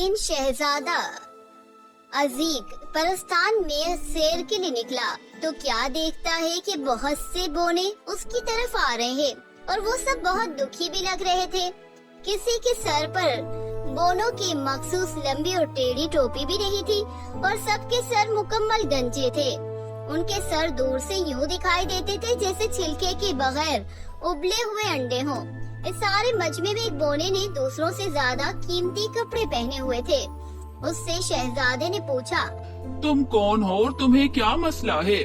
दिन शहजादा अजीक परस्तान में सैर के लिए निकला तो क्या देखता है कि बहुत से बोने उसकी तरफ आ रहे हैं और वो सब बहुत दुखी भी लग रहे थे। किसी के सर पर बोनों की मखसूस लंबी और टेढ़ी टोपी भी नहीं थी और सबके सर मुकम्मल गंजे थे। उनके सर दूर से यूं दिखाई देते थे जैसे छिलके के बगैर उबले हुए अंडे हों। इस सारे मजमे में एक बोने ने दूसरों से ज्यादा कीमती कपड़े पहने हुए थे। उससे शहजादे ने पूछा, तुम कौन हो और तुम्हें क्या मसला है?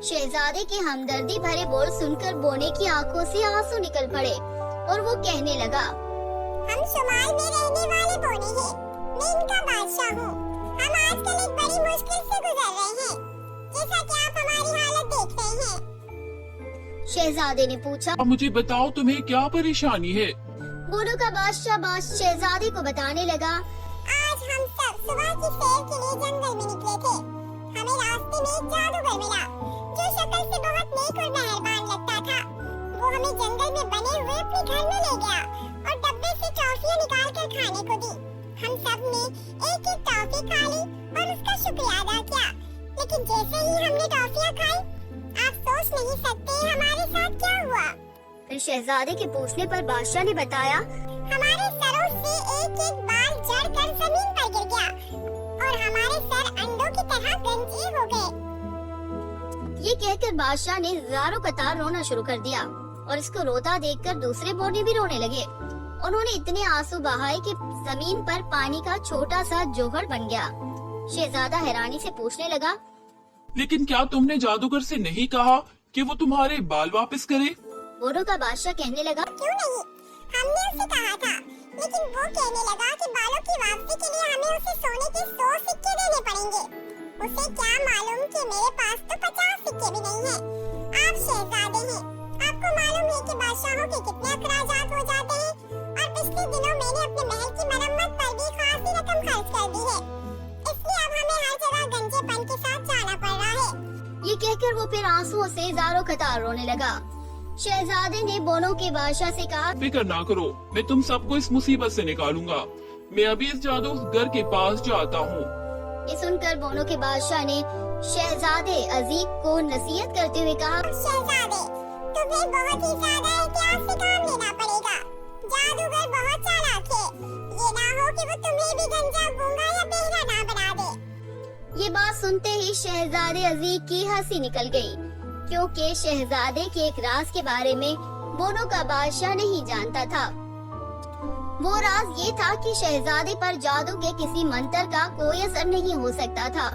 शहजादे के हमदर्दी भरे बोल सुनकर बोने की आंखों से आंसू निकल पड़े और वो कहने लगा, हम शुमाल में रहने वाले बोने हैं। मैं इनका बादशाह हूँ। हम आजकल एक बड़ी मुश्किल से गुजर रहे हैं, जैसा कि आप हमारी हालत देख रहे हैं। शहजादे ने पूछा, मुझे बताओ तुम्हें क्या परेशानी है? बोनों का बादशाह शहजादे को बताने लगा, आज हम सब सुबह की सैर के लिए जंगल में निकले थे। हमें रास्ते में एक जादूगर मिला जो शक्ल से बहुत नेक और मेहरबान लगता था। वो हमें जंगल में बने हुए अपने घर में ले गया और डब्बे से टॉफियां निकाल कर खाने को दी। हम सब ने एक एक टॉफी खा ली और उसका शुक्रिया अदा किया। लेकिन जैसे ही हमने टॉफियां खाई, आप सोच नहीं सकते हमारे साथ क्या हुआ। फिर शहजादे के पूछने पर बादशाह ने बताया, हमारे सरों से एक एक बाल जड़ कर जमीन पर गिर गया और हमारे सर अंडों की तरह गंजे हो गए। ये कहकर बादशाह ने हजारों कतार रोना शुरू कर दिया और इसको रोता देखकर दूसरे बोने भी रोने लगे। उन्होंने इतने आंसू बहाए कि जमीन पर पानी का छोटा सा जोहर बन गया। शहजादा हैरानी से पूछने लगा, लेकिन क्या तुमने जादूगर से नहीं कहा कि वो तुम्हारे बाल वापस करे? बोनों का बादशाह कहने लगा, क्यों नहीं, हमने उसे कहा था, लेकिन वो कहने लगा कि बालों की वापसी के लिए हमें उसे सोने के 100 सिक्के देने पड़ेंगे। उसे क्या मालूम कि मेरे पास तो 50 सिक्के भी नहीं हैं। आप शहजादे हैं, आपको मालूम है कि बादशाहों के कितने अखराजात हो जाते हैं और पिछले दिनों मैंने अपने महल की मरम्मत पर भी खासी रकम खर्च कर दी है। इसलिए अब हमें हर जगह गंजेपन के साथ जाना पड़ रहा है। ये कहकर वो फिर आंसुओं से हजारों कतार रोने लगा। शहजादे ने बोनों के बादशाह से कहा, फिक्र ना करो, मैं तुम सबको इस मुसीबत से निकालूंगा। मैं अभी इस जादूगर के पास जाता हूँ। ये सुनकर बोनों के बादशाह ने शहजादे अजीक को नसीहत करते हुए कहा, शहजादे, तुम्हें बहुत ही ज्यादा एहतियात से काम लेना पड़ेगा। जादूगर बहुत चालाक है। ये ना हो कि वो तुम्हें भी गंजा, गूंगा या बहरा ना बना दे। ये बात सुनते ही शहजादे अजीक की हंसी निकल गई, क्योंकि शहजादे के एक राज के बारे में बोनों का बादशाह नहीं जानता था। वो राज ये था कि शहजादे पर जादू के किसी मंत्र का कोई असर नहीं हो सकता था,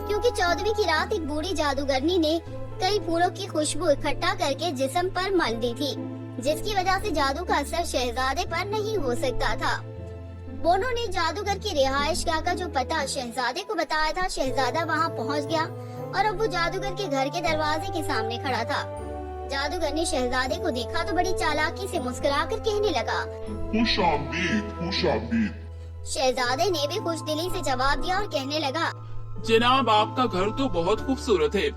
क्योंकि 14वीं की रात एक बूढ़ी जादूगरनी ने कई फूलों की खुशबू इकट्ठा करके जिस्म पर मल दी थी, जिसकी वजह से जादू का असर शहजादे पर नहीं हो सकता था। बोनों ने जादूगर की रिहाइशगाह का जो पता शहजादे को बताया था। शहजादा वहाँ पहुँच गया और अब वो जादूगर के घर के दरवाजे के सामने खड़ा था। जादूगर ने शहजादे को देखा तो बड़ी चालाकी से मुस्कुराकर कहने लगा, खुश आमदीद, खुश आमदीद। शहजादे ने भी खुश दिली से जवाब दिया और कहने लगा, जनाब, आपका घर तो बहुत खूबसूरत है।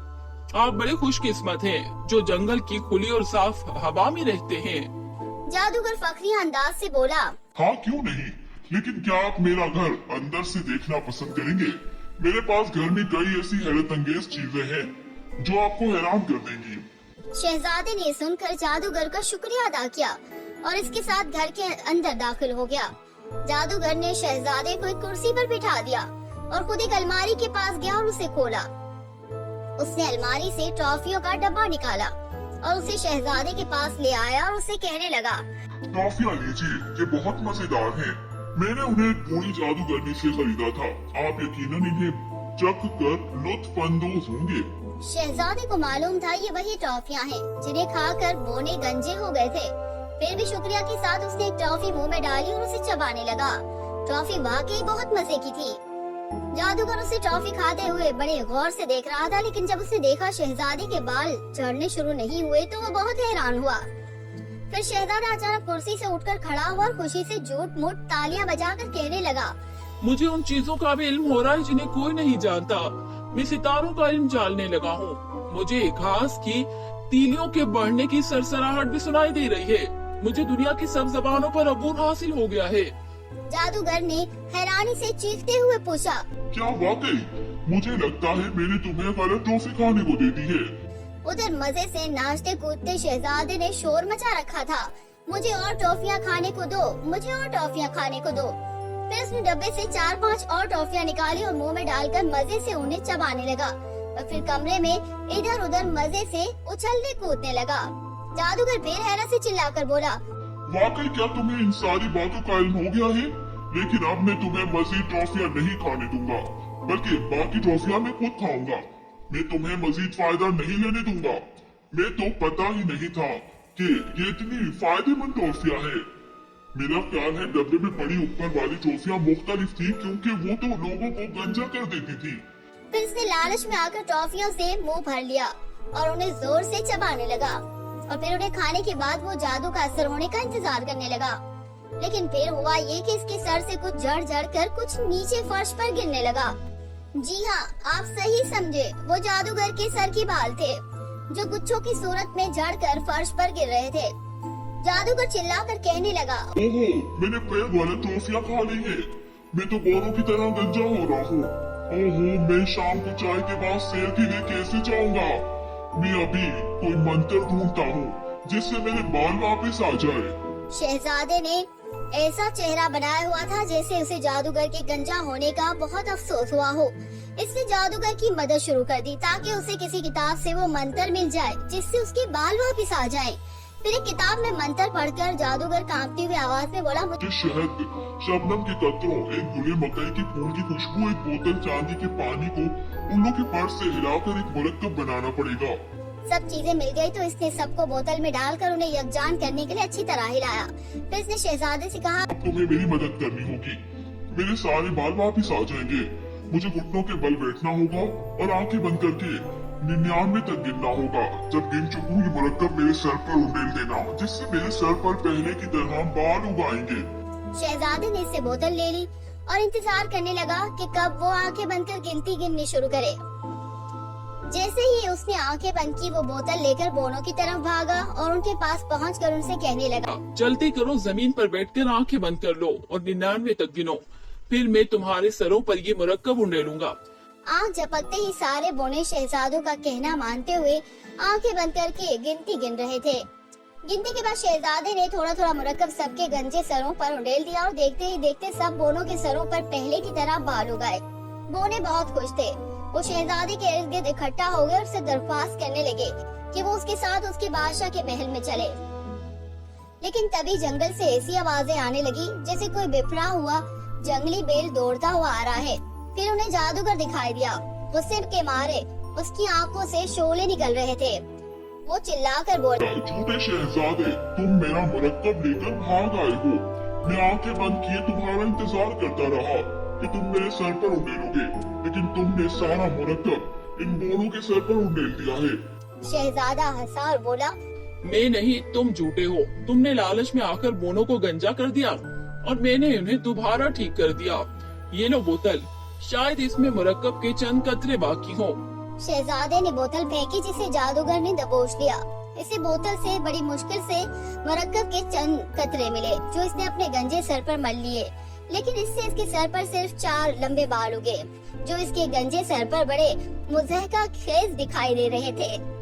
आप बड़े खुशकिस्मत हैं जो जंगल की खुली और साफ हवा में रहते हैं। जादूगर फखरी अंदाज से बोला, हाँ क्यों नहीं, लेकिन क्या आप मेरा घर अंदर से देखना पसंद करेंगे? मेरे पास घर में कई ऐसी हैरत अंगेज चीजें हैं जो आपको हैरान कर देंगी। शहजादे ने सुनकर जादूगर का शुक्रिया अदा किया और इसके साथ घर के अंदर दाखिल हो गया। जादूगर ने शहजादे को एक कुर्सी पर बिठा दिया और खुद एक अलमारी के पास गया और उसे खोला। उसने अलमारी से टॉफियों का डब्बा निकाला और उसे शहजादे के पास ले आया और उसे कहने लगा, टॉफियाँ लीजिए, ये बहुत मजेदार हैं। मैंने उन्हें एक बूढ़ी जादूगरनी से खरीदा था। आप यकीनन इन्हें चख कर लुत्फानंदोज होंगे। शहजादे को मालूम था ये वही टॉफियाँ हैं जिन्हें खाकर बोने गंजे हो गए थे। फिर भी शुक्रिया के साथ उसने एक टॉफी मुंह में डाली और उसे चबाने लगा। टॉफी वाकई बहुत मजे की थी। जादूगर उसे टॉफी खाते हुए बड़े गौर से देख रहा था, लेकिन जब उसने देखा शहजादे के बाल झड़ने शुरू नहीं हुए तो वो बहुत हैरान हुआ। फिर शहजादा अचानक कुर्सी से उठकर खड़ा हुआ और खुशी से झूठ मूठ तालियां बजाकर कहने लगा, मुझे उन चीजों का भी इल्म हो रहा है जिन्हें कोई नहीं जानता। मैं सितारों का इल्म जानने लगा हूँ। मुझे घास की तीलियों के बढ़ने की सरसराहट भी सुनाई दे रही है। मुझे दुनिया की सब जबानों पर अबूर हासिल हो गया है। जादूगर ने हैरानी से चीखते हुए पूछा। क्या वाकई? मुझे लगता है मैंने तुम्हें गलत टॉफी खाने को दे दी है। उधर मजे से नाचते कूदते शहजादे ने शोर मचा रखा था। मुझे और टॉफियाँ खाने को दो, मुझे और टॉफियाँ खाने को दो। फिर उसने डब्बे से 4-5 और टॉफियाँ निकाली और मुंह में डालकर मजे से उन्हें चबाने लगा और फिर कमरे में इधर उधर मजे से उछलने कूदने लगा। जादूगर फिर हैरत से चिल्लाकर बोला, वाकई क्या तुम्हें इन सारी बातों का इल्म हो गया है? लेकिन अब मैं तुम्हें मजीद ट्रॉफियां नहीं खाने दूंगा, बल्कि बाकी ट्रॉफियां मैं खुद खाऊंगा। मैं तुम्हें मजीद फायदा नहीं लेने दूंगा। मैं तो पता ही नहीं था कि ये इतनी फायदेमंद ट्रॉफियां है। मेरा ख्याल है डब्बे में पड़ी ऊपर वाली ट्रॉफियां मुख्तलिफ थी, क्योंकि वो तो लोगों को गंजा कर देती थी। फिर उसने लालच में आकर टॉफियों से मुंह भर लिया और उन्हें जोर से चबाने लगा और फिर उन्हें खाने के बाद वो जादू का असर होने का इंतजार करने लगा। लेकिन फिर हुआ ये कि इसके सर से कुछ जड़ कर कुछ नीचे फर्श पर गिरने लगा। जी हाँ, आप सही समझे, वो जादूगर के सर की बाल थे जो गुच्छों की सूरत में जड़कर फर्श पर गिर रहे थे। जादूगर चिल्लाकर कहने लगा, ओहो, मैंने फिर गलत ट्रॉफियां खा ली है। मैं तो बोरों की तरह गंजा हो रहा हूँ। ओहो, मैं शाम को चाय के बाद सैर के लिए कैसे जाऊंगा? मैं अभी कोई मंत्र ढूंढता हूँ जिससे मेरे बाल वापस आ जाए। शहजादे ने ऐसा चेहरा बनाया हुआ था जैसे उसे जादूगर के गंजा होने का बहुत अफसोस हुआ हो। इसने जादूगर की मदद शुरू कर दी ताकि उसे किसी किताब से वो मंत्र मिल जाए जिससे उसके बाल वापस आ जाएं। फिर एक किताब में मंत्र पढ़कर जादूगर कांपती हुई आवाज में बोला, मुझे शहद, शबनम के कतरों, एक गुले मकई की फूल की खुशबू, एक बोतल चांदी के पानी को उल्लू के पर्स से हिलाकर एक मुरक्कब बनाना पड़ेगा। सब चीजें मिल गई तो इसने सबको बोतल में डालकर उन्हें यकजान करने के लिए अच्छी तरह हिलाया। फिर इसने शहजादे से कहा, तुम्हें मेरी मदद करनी होगी। मेरे सारे बाल वापस आ जाएंगे। मुझे घुटनों के बल बैठना होगा और आंखें बंद करके 99 तक गिनना होगा। जब गिन चुकूं ये मुरक्कब मेरे सर पर उंडेल देना, जिससे मेरे सर पर पहले की तरह बाल उगाएंगे। शहजादे ने इससे बोतल ले ली और इंतजार करने लगा कि कब वो आंखें बंद कर गिनती गिननी शुरू करे। जैसे ही उसने आंखें बंद की, वो बोतल लेकर बोनों की तरफ भागा और उनके पास पहुंचकर उनसे कहने लगा, जल्दी करो, जमीन पर बैठकर आंखें बंद कर लो और 99 तक गिनो। फिर मैं तुम्हारे सरों पर ये मुरक्कब उंडेलूंगा। आंख झपकते ही सारे बोने शहजादों का कहना मानते हुए आंखें बंद करके गिनती गिन रहे थे। गिनती के बाद शहजादे ने थोड़ा थोड़ा मुरक्कब सबके गंजे सरों पर उंडेल दिया और देखते ही देखते सब बोनों के सरों पर पहले की तरह बाल उगाए। बोने बहुत खुश थे। वो शहजादे के इर्द गिर्द इकट्ठा हो गए और उससे दरख्वास्त करने लगे कि वो उसके साथ उसके बादशाह के महल में चले। लेकिन तभी जंगल से ऐसी आवाजें आने लगी जैसे कोई बिफरा हुआ जंगली बेल दौड़ता हुआ आ रहा है। फिर उन्हें जादूगर दिखाई दिया। गुस्से के मारे उसकी आंखों से शोले निकल रहे थे। वो चिल्लाकर बोला, झूठे शहजादे, तुम मेरा मुरक्कब लेकर भाग आए हो। मैं आंखें बंद किए तुम्हारा इंतजार करता रहा कि तुम मेरे सर पर उंडेलोगे, लेकिन तुमने सारा मुरक्कब इन बोनों के सर पर उंडेल दिया है। शहजादा हंसा और बोला, मैं नहीं, तुम झूठे हो। तुमने लालच में आकर बोनों को गंजा कर दिया और मैंने उन्हें दोबारा ठीक कर दिया। ये लो बोतल, शायद इसमें मुरक्कब के चंद कतरे बाकी हों। शहजादे ने बोतल फेंकी जिसे जादूगर ने दबोच लिया। इसे बोतल से बड़ी मुश्किल से मुरक्कब के चंद कतरे मिले जो इसने अपने गंजे सर पर मल लिए। लेकिन इससे इसके सर पर सिर्फ 4 लंबे बाल उगे जो इसके गंजे सर पर बड़े मुज़हका खेज दिखाई दे रहे थे।